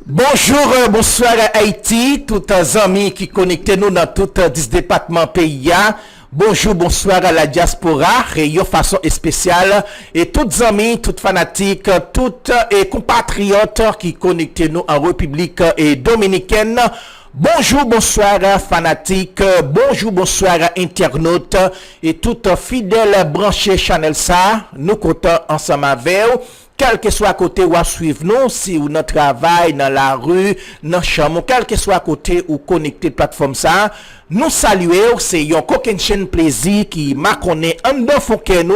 Bonjour, bonsoir à Haïti, tous les amis qui connectent nous dans tout 10 départements pays. Bonjour, bonsoir à la diaspora, réunion façon spéciale et toutes amis, toutes fanatiques, toutes et compatriotes qui connectent nous en République et dominicaine. Bonjour, bonsoir fanatiques, bonjour, bonsoir internautes et toutes fidèles branchés Channel ça, nous comptons ensemble avec vous. Quel que soit côté où suivre nous, si ou notre travail, dans la rue, dans la chambre, quel que soit côté ou connecté plateforme ça, nous saluons, c'est un coquin chaîne plaisir qui m'a connaît en deux fouquet nous,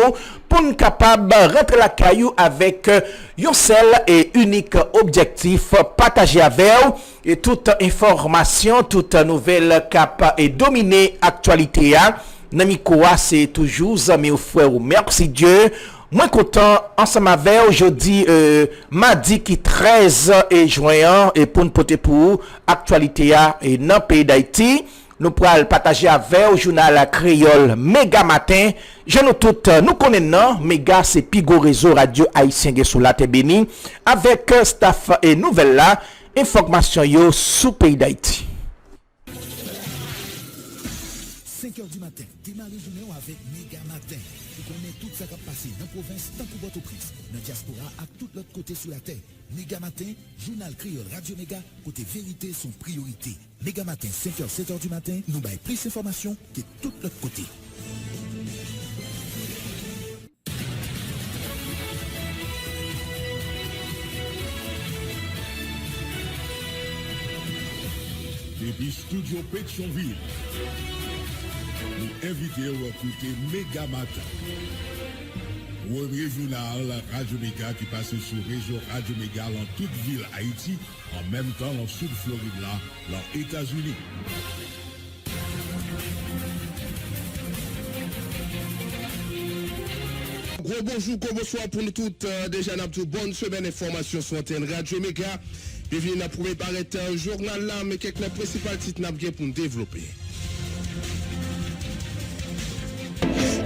pour nous capable rentrer la caillou avec un seul et unique objectif, partager avec vous, et toute information, toute nouvelle cap et dominer actualité. Namikoa, c'est toujours, mes frères, merci Dieu. Moi content ensemble avec aujourd'hui mardi qui 13 et juin et pour nous porter pour actualité et dans le pays d'Haïti nous pourrons partager avec au journal créole Méga Matin. Je nous toutes nous connaissons Méga c'est Pigo réseau radio haïtien sur la terre béni avec staff et nouvelles là information yo sous pays d'Haïti. 5h du matin, démarrez journée avec Méga Matin. Vous connaissez tout ça qui a passé dans la province, tant que votre prise, dans la diaspora, à tout l'autre côté sur la terre. Méga Matin, journal créole Radio Méga, côté vérité, son priorité. Méga Matin, 5h, 7h du matin, nous baillons plus d'informations que tout l'autre côté. Depuis Studio Pétionville, nous invitons à écouter Méga Matin. Premier journal Radio Méga qui passe sur réseau Radio Méga dans toute ville Haïti, en même temps dans Sud Floride, là, dans les États-Unis. Gros bonjour, bonsoir pour nous toutes. Déjà, nous avons bonne semaine d'information sur antenne Radio Méga. Bienvenue dans le premier paraître journal là, mais quelques principaux titres nous pour nous développer.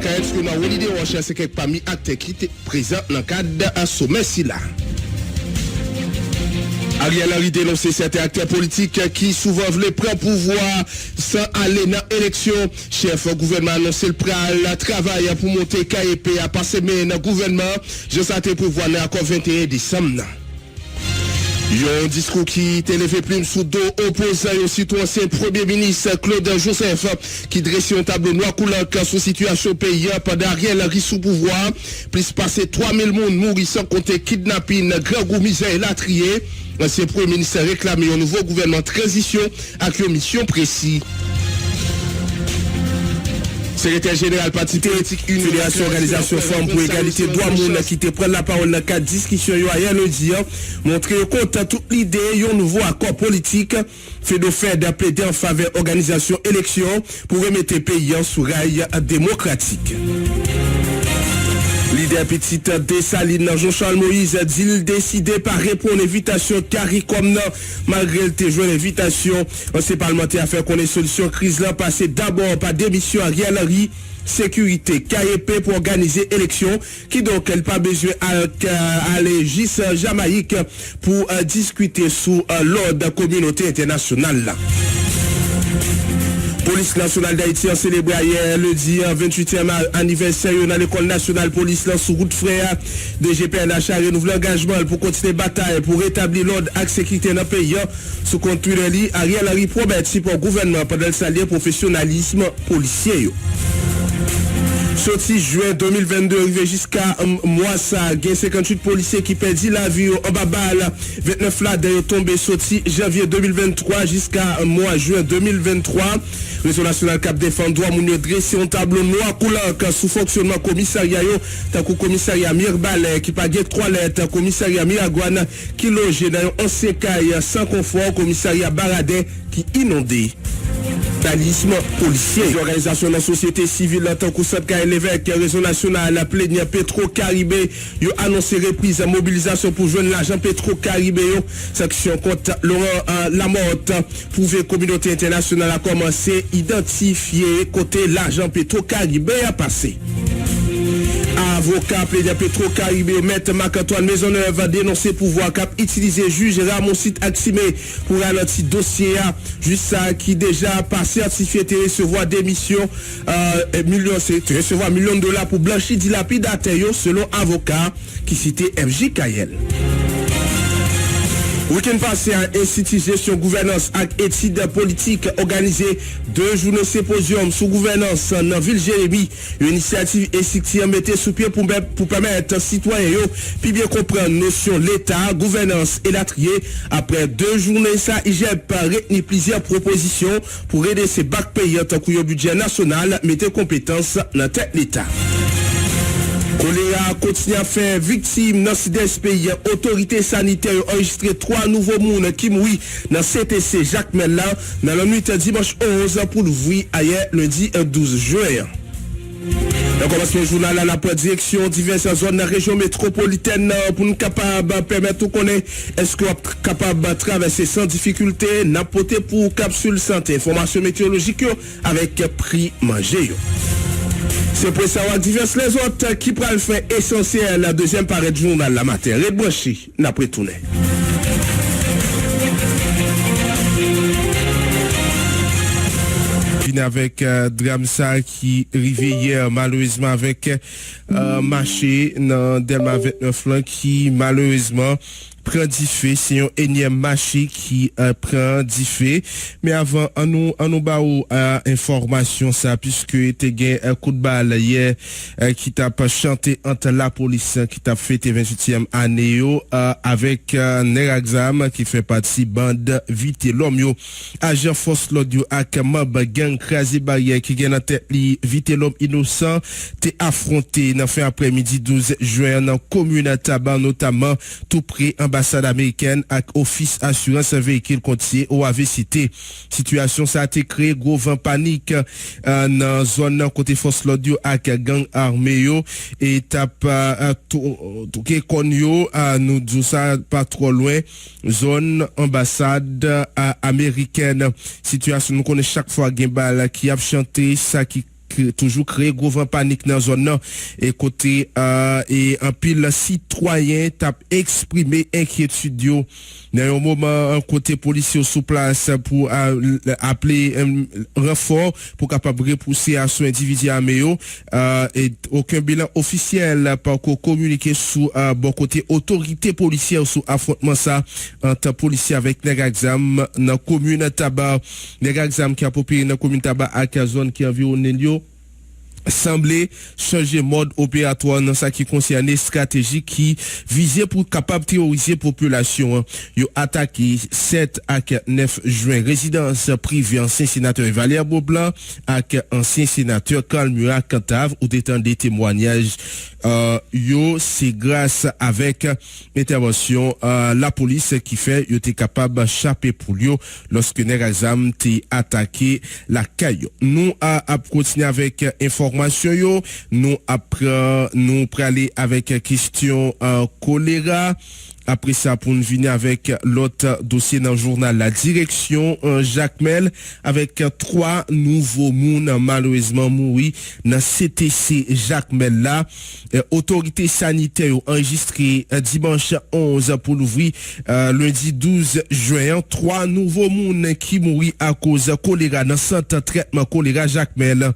Quand est-ce que nous avons l'idée de rechercher quelques parmi acteurs qui étaient présents dans le cadre d'un sommet si là. Ariel Henry dénonce certains acteurs politiques qui souvent veulent prendre pouvoir sans aller dans l'élection. Chef gouvernement annonce le travail pour monter KEP à passer dans le gouvernement. Je sentais pouvoir dans l'accord 21 décembre. Il y a un discours qui est élevé plume sous dos opposant au citoyen ancien Premier ministre Claude Joseph qui dresse un tableau noir couleur sur situation pays pendant Ariel Henry sous pouvoir. Plus passer 3000 personnes mourir sans compter kidnapping, grand goût misère et latrier. L'ancien Premier ministre réclame un nouveau gouvernement de transition avec une mission précise. Secrétaire général Parti politique une Fédération Organisation Femmes pour égalité droit monde qui te prend la parole dans cadre discussion hier lundi montrer compte toute l'idée un nouveau accord politique fait de faire d'appeler en faveur organisation élection pour remettre pays sous rail démocratique. Leader petite Dessalines, Jean-Charles Moïse dit décidé par répondre à l'invitation CARICOM malgré le joué l'invitation. Ancien parlementaire a fait connaître solution crise là passé d'abord par démission Ariel Henry. Sécurité, KEP pour organiser élection, qui donc elle pas besoin à aller Jamaïque pour discuter sous l'ordre communauté internationale là. Police nationale d'Haïti a célébré hier lundi 28e anniversaire dans l'école nationale police là sous route frère DGPNH a renouvelé l'engagement pour continuer bataille pour rétablir l'ordre et sécurité dans le pays sous compte Twitter Ariel Henry promet pour le gouvernement pendant le salaire professionnalisme policier. Sorti juin 2022 arrivé jusqu'à mois ça, il y a 58 policiers qui perdent la vie en Babal, 29 là d'ailleurs tombé sorti janvier 2023 jusqu'à mois juin 2023. Réseau national Cap défend droit moun dressé un tableau noir couleur sous fonctionnement commissariat yo, tant que commissariat Mirbal qui pa gen 3 lettres, commissariat Miragouane qui loge dans un ancien caille sans confort, commissariat Baradin qui inondé. Talisme policier. L'organisation de la société civile en tant que Centre l'évêque, réseau national, la plaignant Petro-Caribé, ils ont annoncé reprise à mobilisation pour joindre l'agent Petro-Caribé. Section contre Laurent Lamotte, prouver communauté internationale a commencé à identifier côté l'agent Petro-Caribé a passé. avocat plaidant Petro-Caribé, maître Marc-Antoine Maisonneuve a dénoncé pouvoir cap utiliser juge Ramoncite Aximé pour ralentir dossier juste ça qui déjà pas certifié de recevoir démission recevoir millions de dollars pour blanchir dilapidataire selon avocat qui citait FJ Kayel. Week-end passé, Institut Gestion Gouvernance et études politiques organisé 2 journées symposium sous gouvernance dans ville Jérémy. Une initiative institutionnelle mettée sous pied pour permettre aux citoyens puis bien comprendre notion l'État, gouvernance et la trier. Après 2 journées, ça, IGEP a retenu plusieurs propositions pour aider ces bacs payants tant que le budget national mettait compétences dans tête l'État. Choléra continue à faire victime dans ce pays. Autorité sanitaire a enregistré 3 nouveaux monde qui mourent dans CTC Jacques Mellan dans la nuit dimanche 11 pour l'ouvrir hier lundi 12 juin. On commence le journal à la direction diverses zones de la région métropolitaine pour nous capable permettre de connaître est-ce qu'on est capable de traverser sans difficulté n'apporter pour capsule santé information météorologique avec prix manger. C'est pour savoir diverses les autres qui prennent le fait essentiel la deuxième partie du journal la matin. Red Blanchi, n'après tourner. Avec Dramsa qui arrivait hier malheureusement avec marché dans Delma 29 là qui malheureusement prend du fait, c'est un énième marché qui prend du fait. Mais avant, on nous baou information ça, puisque était gain un coup de balle hier qui t'a pas chanté entre la police qui t'a fêté 28e année avec Neraxam qui fait partie bande Vite l'homme yo. Agent force l'audio ak mob gang crasé barrière qui gagne en tête li Vite l'homme innocent t'es affronté dans fin après-midi 12 juin dans commune Taban notamment tout près ambassade américaine avec office assurance véhicule côtier ou avait cité situation ça a été créé gros vent panique dans zone côté force l'audio avec gang armé yo et tape tout konyo nous dit ça pas trop loin zone ambassade américaine situation nous connaît chaque fois Gimbal qui a chanté ça qui toujours créé gros vent panique dans zone là et côté et un pile citoyen t'a exprimé inquiétude yo dans un moment côté policier sous place pour appeler renfort pour capable repousser à son individu armé et aucun bilan officiel pas communiqué sous bon côté autorité policière sous affrontement ça entre policier avec Neraxam dans commune Tabac Neraxam qui a popé dans commune Tabac à zone qui environne semblait changer mode opératoire dans ça qui concernait stratégie qui visait pour capable terroriser population. Yo attaqué 7 à 9 juin résidence privée ancien sénateur Valère Beaublanc avec ancien sénateur Karl Murat Cantave ou détend des témoignages yo c'est grâce avec intervention la police qui fait yo était capable d'échapper pour yo lorsque Neraxam t'est attaqué la caillou. Nous a continuer avec information yo, nous après nous aller avec question choléra. Après ça, pour nous venir avec l'autre dossier dans le journal, la direction Jacques Mel, avec 3 nouveaux moun malheureusement mouri dans CTC Jacques Mel là. Autorité sanitaire enregistré dimanche 11 pour l'ouvrir lundi 12 juin. 3 nouveaux moun qui mouri à cause de choléra dans centre traitement choléra Jacques Mel.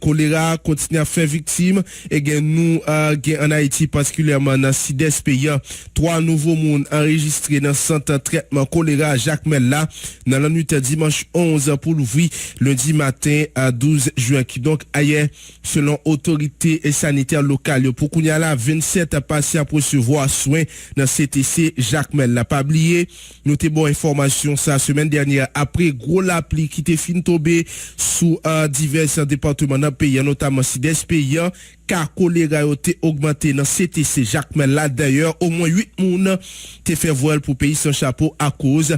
Choléra continue à faire victime et nous en Haïti particulièrement dans Sides pays 3 nouveaux monde enregistrés dans centre traitement choléra Jacques Mella dans la nuit dimanche 11 pour l'ouvrir lundi matin à 12 juin qui donc hier selon autorité sanitaire locale pour qu'on y a là 27 patients pour recevoir soins dans CTC Jacques Mella. Pas oublier nous t'ai bon information ça semaine dernière après gros la pluie qui était fin tombé sous divers départements dans le pays notamment Sides pays car choléra a été augmenté dans CTC Jacques Mella. D'ailleurs au moins 8 moun te fait voile pour pays sans chapeau à cause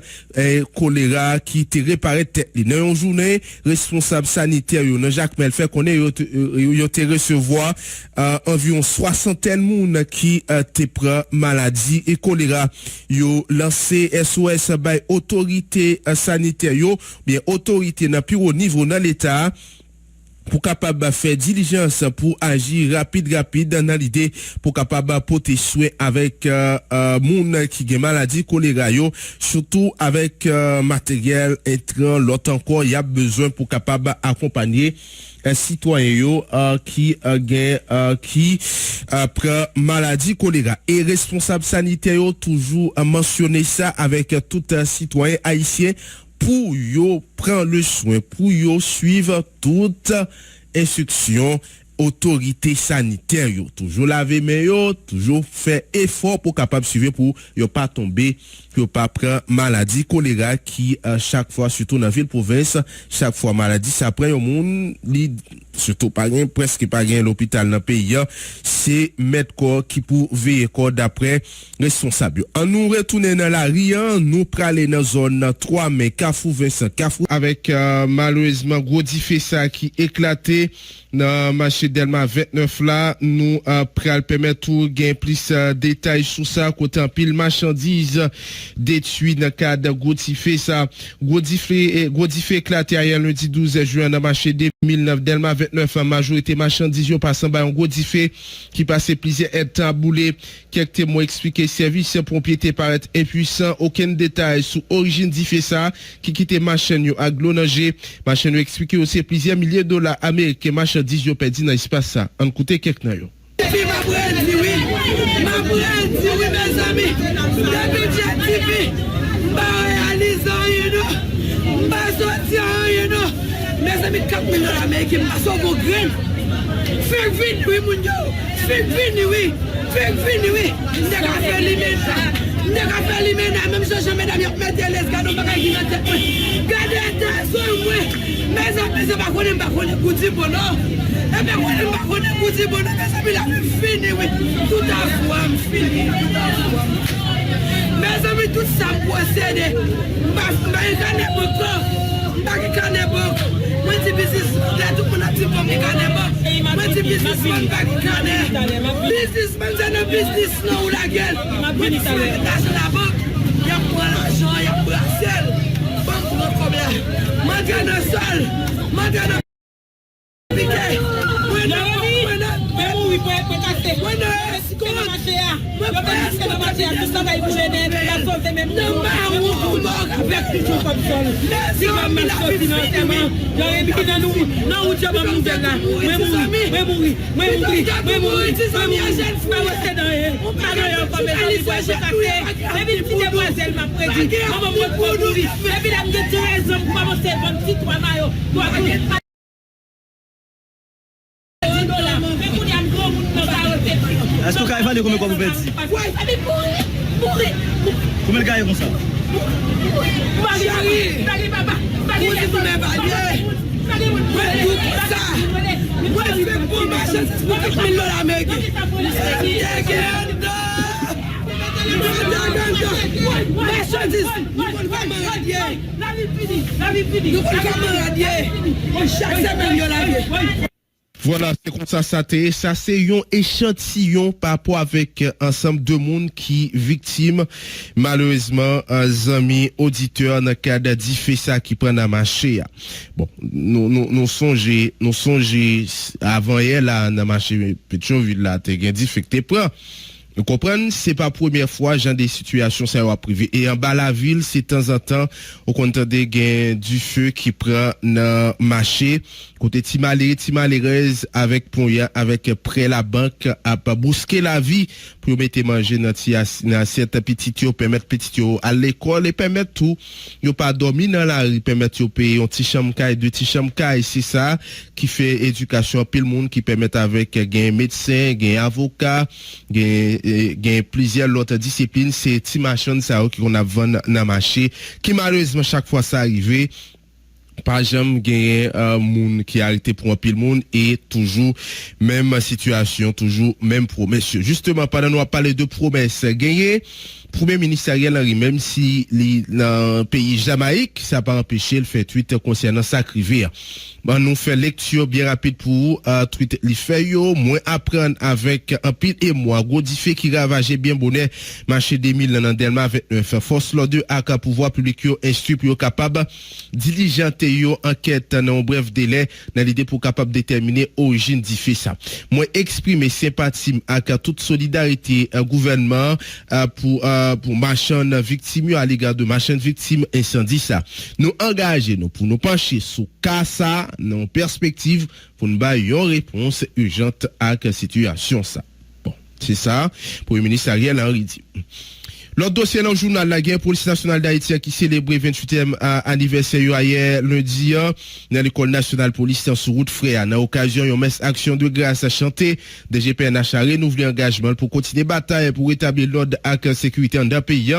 choléra qui te réparé tête dans une journée responsable sanitaire dans Jacques Mel fait qu'on est yo te recevoir environ 60 moun qui te prend maladie et choléra yo lancé SOS by autorité sanitaire yo bien autorité dans plus haut niveau dans l'état pour capable faire diligence pour agir rapide dans l'idée pour capable porter soin avec moun qui gen maladie choléra yo, surtout avec matériel intrant l'autre encore y a besoin pour capable accompagner un citoyen qui prend maladie choléra et responsable sanitaire toujours mentionner ça avec tout citoyen haïtien pour yo prendre le soin, pour yo suivre toute instruction autorité sanitaire yo, toujours laver main yo, toujours faire effort pour capable suivre pour yo pas tomber, yo pas prendre maladie choléra qui chaque fois surtout dans ville province, chaque fois maladie ça prend au monde surtout pas gain presque pas gain l'hôpital dans pays, c'est mettre corps qui pour veiller corps d'après responsable. En nous retourner dans la Rian, nous praler dans zone 3 mais Kafou Vincent Kafou avec malheureusement gros diffé ça qui éclaté dans marché Delma 29 là, nous pral permettre tout gain plus détails sur ça côté en pile marchandises détruit dans cadre gros diffé ça gros diffé éclaté hier lundi 12 juin dans marché 2009 Delma 29 en majorité marchandises yo passant par un gros diffé qui passait plusieurs aides tamboulé quelques témoins expliqué service propriété paraît impuissant aucun détail sur origine diffé ça qui quittait machine yo aglonager machine expliqué aussi plusieurs milliers de dollars américains marchandises yo perdu dans l'espace ça en côté quelques nan yo Ma brand oui mes amis depuis j'ai pas réalisant pas sortir mes amis 4 millions d'Américains pas sur vos graines fait vite oui mon yo fait vite oui n'est pas fait limite même si jamais d'ailleurs mettre les gars dans pas qui dans tête gardez attention moi mes amis c'est pas connaître goudi bonheur et bien on pas connaître goudi bonheur mes amis la fini oui tout à fois fini mes amis tout ça procéder moi c'est business là tout mon actif comme moi c'est businessman pas businessman c'est un business là ou la gueule moi c'est la banque il y a pour l'argent il y a pour la selle banque pour problème maintenant seul maintenant piqué est-ce que vous avez combien vous perdez? Combien de gars comme ça? Voilà, c'est comme ça, ça c'est un échantillon par rapport avec ensemble de monde qui victime, malheureusement, amis auditeurs dans le cadre d'IFE ça qui prend à marché. Bon, nous songez avant hier là, dans le marché Pétionville là, t'es gain difficulté prend. Vous comprenez, c'est pas la première fois genre des situations ça va privé et en bas la ville c'est de temps en temps au compte des gains du feu qui prend dans marché côté timaléreuse avec ponya avec près la banque à bousquer la vie pour mettre manger dans assiette petit yo permettre petit yo à l'école et permettre tout yo pas dormir dans la rue permettre yo payer un petit chambre caille deux petits chambre caille c'est ça qui fait éducation pile monde qui permet avec gain médecin gain avocat gain plusieurs autres disciplines c'est ti machine ça qu'on a vend dans marché qui malheureusement chaque fois ça arrivé pas jamais gagné monde qui a arrêté pour un pile monde et toujours même situation toujours même promesse justement pendant nous parler de promesses gagné Premier ministre Ariel Henry, même si dans le pays Jamaïque, ça n'a pas empêché le fait tweet concernant ça crivé. Bon, nous fait lecture bien rapide pour tweet les faits yo, moins apprendre avec un pile et moi, gros diffé qui ravageait bien bonnet marché 2000 dans Delma 29. Force l'ordre à pouvoir public yo instruit pour capable diligenter yo enquête dans un bref délai dans l'idée pour capable déterminer origine diffé ça. Moi exprimer sympathie avec toute solidarité gouvernement pour machin victime à l'égard de machin victime incendie ça. Nous engager nous pour nous pencher sur cas ça non perspective pour nous bailler une réponse urgente à la situation ça. Bon, c'est ça pour le ministre Ariel Henry dit. L'autre dossier dans le journal La Guerre, Police nationale d'Haïti qui célébrait 28e anniversaire hier lundi dans l'école nationale police sur route Frère. Dans l'occasion, une messe action de grâce à chanter des GPNH a renouvelé engagement pour continuer bataille pour établir l'ordre et la sécurité dans le pays.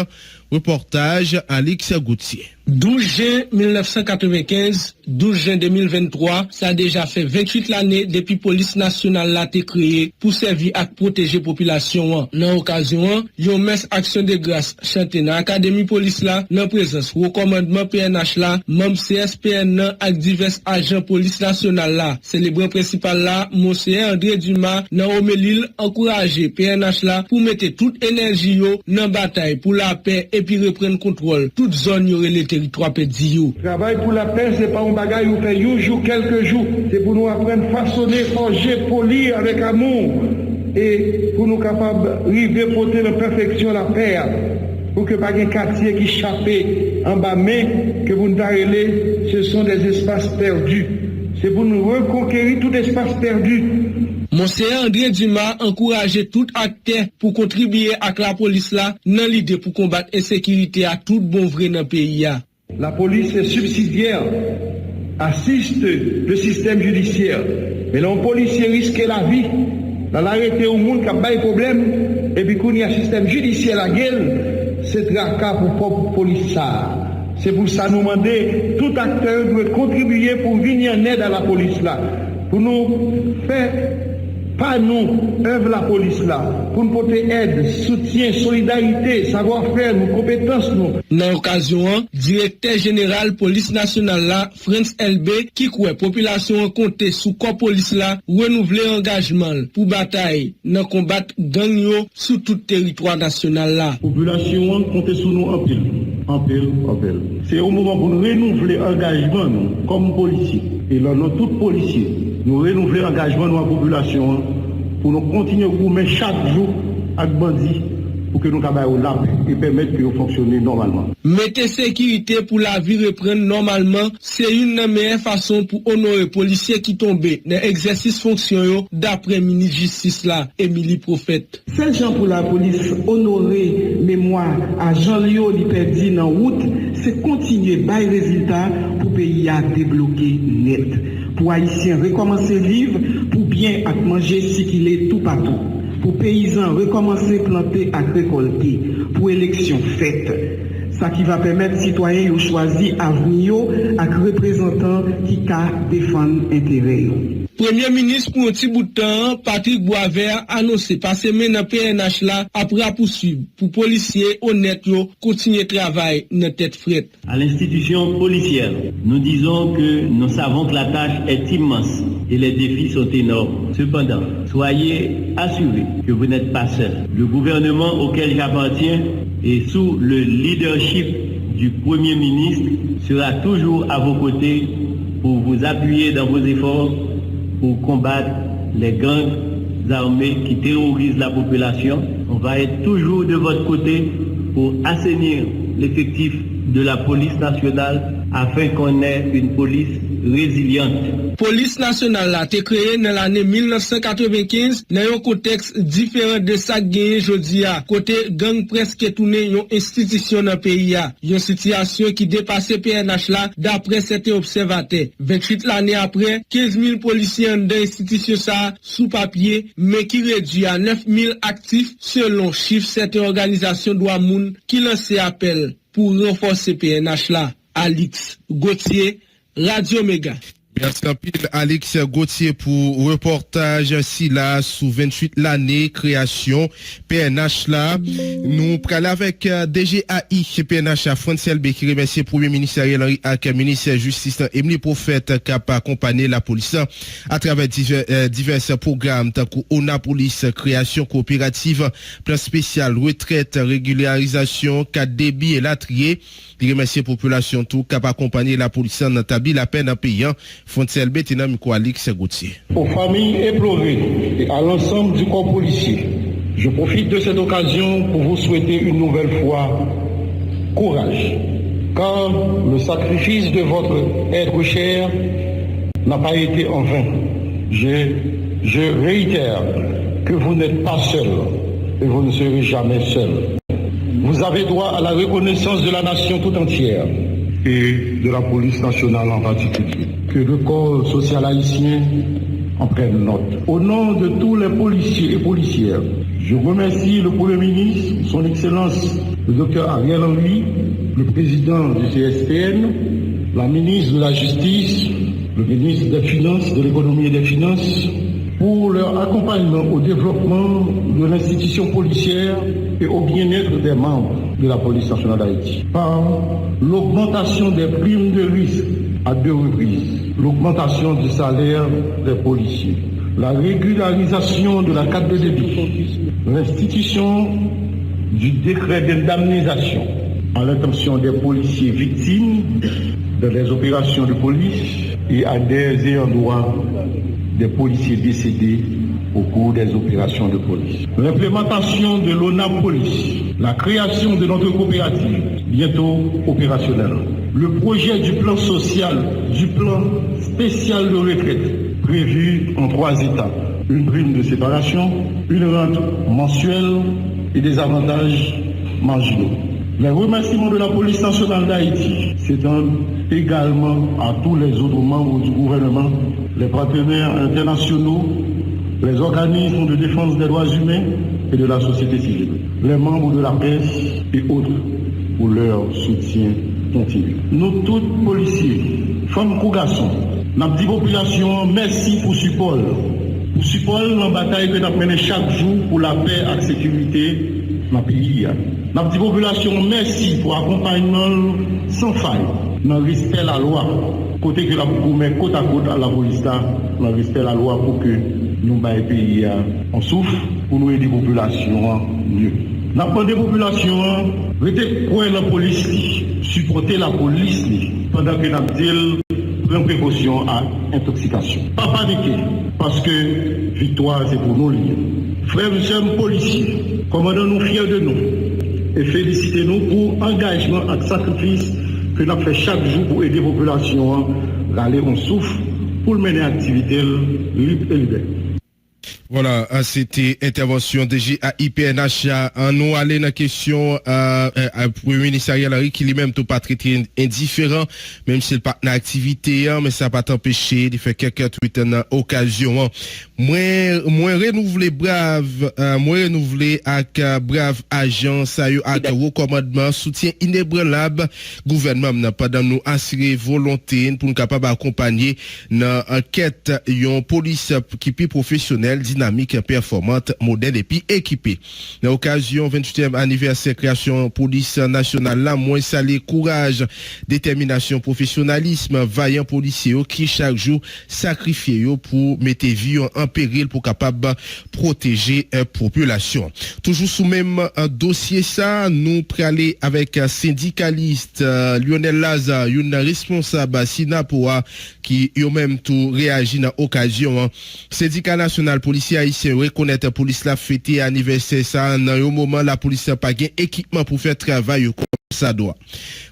Reportage Alix Gauthier. 12 juin 1995, 12 juin 2023, ça a déjà fait 28 l'année depuis police nationale l'a été créée pour servir à protéger population. Dans l'occasion, yon messe action de grâce chanté dans l'académie police là, dans présence recommandement PNH là, membre CSPN avec divers agents police nationale là. Célébrant principal là, Monsieur André Dumas, dans Omélil, encouragé PNH là pour mettre toute énergie yo dans bataille pour la paix et puis reprendre contrôle toute zone yo les territoires perdus yo. Travail pour la paix, c'est pas un bagage où fait un jour, quelques jours, c'est pour nous apprendre à façonner, forger, polir avec amour et pour nous capables arriver porter la perfection la paix pour que pas un quartier qui chappé en bas mais que vous nous parlez, ce sont des espaces perdus. C'est pour nous reconquérir tout espace perdu. Monsieur André Dumas encourage tout acteur pour contribuer à la police là dans l'idée pour combattre l'insécurité à tout bon vrai dans le pays. La police est subsidiaire, assiste le système judiciaire. Mais l'un policier risque la vie, dans l'arrêté au monde qui a pas de problème, et puis quand il y a un système judiciaire à gueule, c'est tracas pour propre police. C'est pour ça nous demander, tout acteur doit contribuer pour venir en aide à la police là, pour nous faire pas nous, œuvre la police là, pour nous porter aide, soutien, solidarité, savoir-faire, nos compétences nous. Dans l'occasion, directeur général police nationale là, France LB, qui croit population compter sous corps police là, renouveler engagement pour bataille, dans combattre gang yo sur tout territoire national là. Population compter sous nous en pile. En pile. C'est au moment pour nous renouveler engagement nous, comme policiers. Et là, nous, tous policiers, nous renouveler engagement de la population pour nous continuer à goumer chaque jour avec bandits pour que nous travaillions là et permettre que nous fonctionnions normalement. Mettez sécurité pour la vie reprendre normalement, c'est une des meilleures façons pour honorer les policiers qui tombent dans l'exercice fonction d'après ministre justice là, Émilie Prophète. C'est gens pour la police honorer mémoire à Jean-Léo li perdu dans route, c'est continuer bail résultat pour pays à débloquer net. Pour Haïtiens recommencer vivre, pour bien à manger si qu'il est tout partout. Pour paysans recommencer planter à récolter. Pour élection faite. Ça qui va permettre citoyens de choisir avenir avec représentants qui ca défendre intérêt. Premier ministre pour un petit bout de temps, Patrick Boisvert annoncé passer dans PNH là après à poursuivre pour policiers honnêtes continuer travail dans tête frette. À l'institution policière, nous disons que nous savons que la tâche est immense et les défis sont énormes. Cependant, soyez assurés que vous n'êtes pas seul. Le gouvernement auquel j'appartiens et sous le leadership du Premier ministre sera toujours à vos côtés pour vous appuyer dans vos efforts pour combattre les gangs armés qui terrorisent la population. On va être toujours de votre côté pour assainir l'effectif de la police nationale afin qu'on ait une police résiliente. Police nationale a été créée dans l'année 1995 dans un contexte différent de ça gagné aujourd'hui. Côté gang presque tourné une institution dans le pays. Une situation qui dépasse PNH là d'après certains observateurs. 28 l'année après, 15 000 policiers dans l'institution ça sous papier, mais qui réduit à 9 000 actifs selon chiffre certaines organisations Douamoun qui lancent appel pour renforcer PNH là. Alix Gauthier, Radio Méga. Merci un pile Alex Gauthier pour reportage si là sous 28 l'année création PNH là. Nous prenons avec DGAI chez PNH à Francel B qui remercie Premier ministre Ariel Henry et ministre de Justice Emily Prophète qui a accompagné la police à travers divers programmes tant que ONA Police, création coopérative, plan spécial, retraite, régularisation, cas débit et latrier. Il remercie la population tout qui a accompagné la police dans établi la peine en payant. Fontiel Bétina Miko Alix Gauthier. Aux familles éplorées et à l'ensemble du corps policier, je profite de cette occasion pour vous souhaiter une nouvelle fois courage, car le sacrifice de votre être cher n'a pas été en vain. Je réitère que vous n'êtes pas seul et vous ne serez jamais seul. Vous avez droit à la reconnaissance de la nation tout entière et de la police nationale en particulier. Que le corps social haïtien en prenne note. Au nom de tous les policiers et policières, je remercie le Premier ministre, son Excellence le Dr Ariel Henry, le président du CSPN, la ministre de la Justice, le ministre des Finances, de l'Économie et des Finances, pour leur accompagnement au développement de l'institution policière et au bien-être des membres de la police nationale d'Haïti. Par l'augmentation des primes de risque à 2 reprises, l'augmentation du salaire des policiers, la régularisation de la carte de débit, l'institution du décret d'indemnisation à l'intention des policiers victimes de les opérations de police et à des ayants droit des policiers décédés au cours des opérations de police. L'implémentation de l'ONA Police, la création de notre coopérative, bientôt opérationnelle. Le projet du plan social, du plan spécial de retraite, prévu en 3 étapes. Une prime de séparation, une rente mensuelle et des avantages marginaux. Les remerciements de la police nationale d'Haïti s'étendent également à tous les autres membres du gouvernement, les partenaires internationaux, les organismes de défense des droits humains et de la société civile, les membres de la presse et autres pour leur soutien continu. Nous tous policiers, femmes ou garçons, notre population, merci pour support. Pour support dans la bataille que nous menons chaque jour pour la paix et la sécurité dans le pays. Notre population, merci pour l'accompagnement sans faille dans le respect de la loi. Côté que la met côte à côte à la police, dans le respect de la loi pour que nous, le pays, on souffre pour nous aider la population mieux. Nous avons des populations, restez pour la police, supporter la police pendant que nous avons prendre précaution à intoxication. Pas paniquer, parce que victoire c'est pour nous. Frères et sœurs policiers, commandons-nous fiers de nous et félicitez-nous pour engagement et sacrifice que nous faisons chaque jour pour aider la population à aller en souffle pour mener l'activité libre et libérée. Voilà, c'était intervention de GAIPNH. Nous allons dans la question Premier ministre Ariel Henry qui lui-même tout pas traité indifférent, même s'il pas dans l'activité, mais ça pas t'empêcher de faire quelques tweets dans occasion. Moi renouveler brave, avec brave agent, ça y avec recommandement, soutien inébranlable, gouvernement n'a pas dans nous assurer volonté pour nous capable d'accompagner dans enquête yon police qui plus professionnelle, dynamique, performante, modèle et puis équipée. Dans l'occasion 28e anniversaire création police nationale là, moins salé courage, détermination, professionnalisme, vaillant policiers qui chaque jour sacrifié pour mettre vie en péril pour capable protéger population. Toujours sous même dossier ça, nous préaller avec syndicaliste Lionel Lazare, une responsable Sinapoa qui yo même tout réagi dans occasion syndicat national policier haïtien reconnaître police la fêté anniversaire ça dans un moment la police pas gain équipement pour faire travail comme ça doit.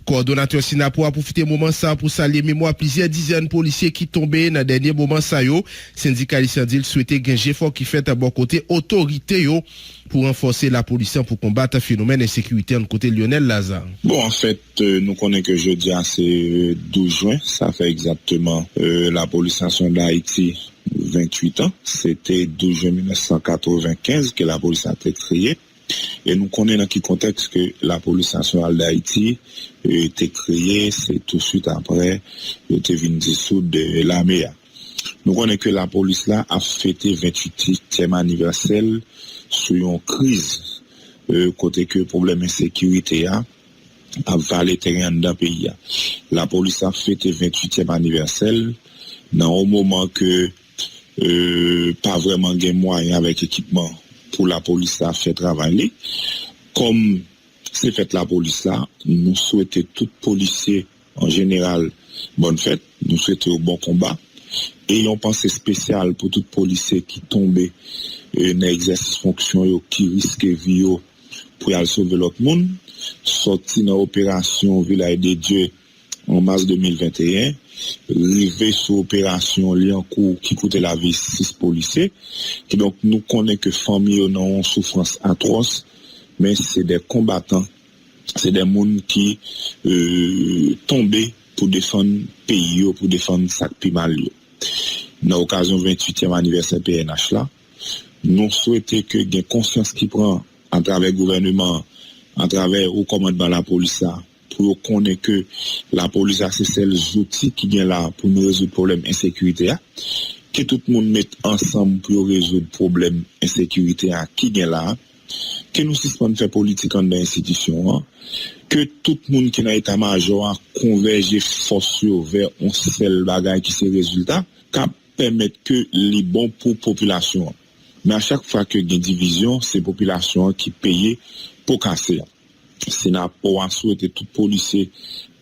Coordonnateur Sinapoa profiter moment ça pour saluer mémoire plusieurs dizaines de policiers qui tombaient dans dernier moment ça yo syndicaliste dit souhaiter gain effort qui fait à bon côté autorité yo pour renforcer la police pour combattre phénomène d'insécurité en côté Lionel Lazare. Bon, en fait, nous connaissons que jeudi c'est 12 juin, ça fait exactement la police nationale d'Haïti 28 ans, c'était 12 juin 1995 que la police a été créée. Et nous connaissons dans quel contexte que la police nationale d'Haïti a été créée, c'est tout de suite après, il a été dissoute de l'armée. Nous connaissons que la police là a fêté 28e anniversaire sur une crise, côté que problème d'insécurité a valé terrain dans le pays. La police a fêté 28e anniversaire dans un moment que pas vraiment de moyens avec équipement pour la police à faire travailler. Comme c'est fait la police là, nous souhaitons tous policiers en général bonne fête, nous souhaitons bon combat. Et on pense spécial pour tout policier qui tombait dans l'exercice fonction qui risque vie pour aller sauver l'autre monde. Sorti dans l'opération Village des Dieux en mars 2021, arrivé sur l'opération Liancourt qui coûtait la vie 6 policiers. Et donc nous connaissons que famille ont une souffrance atroce, mais c'est des combattants, c'est des gens qui tombaient pour défendre le pays, pour défendre sa mal. Dans l'occasion 28e anniversaire PNH là, nous souhaitons que il y ait conscience qui prend à travers le gouvernement, à travers le commandement de la police pour connaître que la police a ces seuls outils qui viennent là pour nous résoudre le problème d'insécurité, que tout le monde mette ensemble pour résoudre le problème d'insécurité qui vient là, que nous suspendons faire politique dans l'institution, que tout le monde qui n'a pas major a convergé force vers un seul bagage qui c'est résultat, qui permettre que les bons pour la population. Mais à chaque fois que il y a une division, c'est la population qui paye pour casser. C'est n'a pas souhaité tout policier,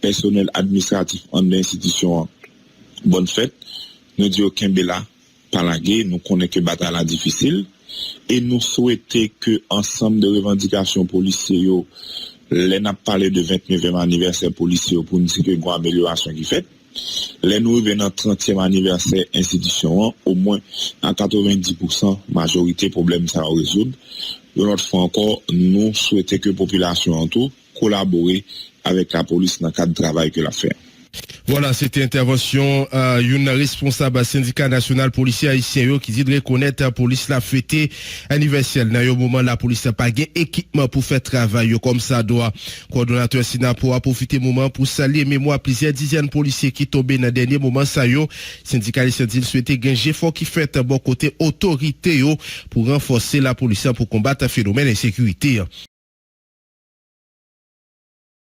personnel administratif en l'institution. Bonne fête. Nous disons aucun béla, pas la guerre, nous connaissons que bataille difficile. Et nous souhaitons que ensemble de revendications policières, les n'a parlé de 29e anniversaire policier pour nous dire que une amélioration qui fait. Les nous revenons 30e anniversaire institution, au moins à 90% majorité problème ça va résoudre. Une autre fois encore, nous souhaitons que la population en tout collabore avec la police dans le cadre de travail que la fait. Voilà, c'était intervention une responsable syndicat national policier haïtien qui dit de reconnaître la police la fêté anniversaire. Dans le moment la police n'a pas équipement pour faire travail comme ça doit. Coordonnateur Sinapo a profité moment pour saluer mémoire plusieurs dizaines de policiers qui tombaient dans le dernier moment ça yo. Syndicaliste dit souhaiter gagner fort qui fait bon côté autorité pour renforcer la police pour combattre le phénomène d'insécurité.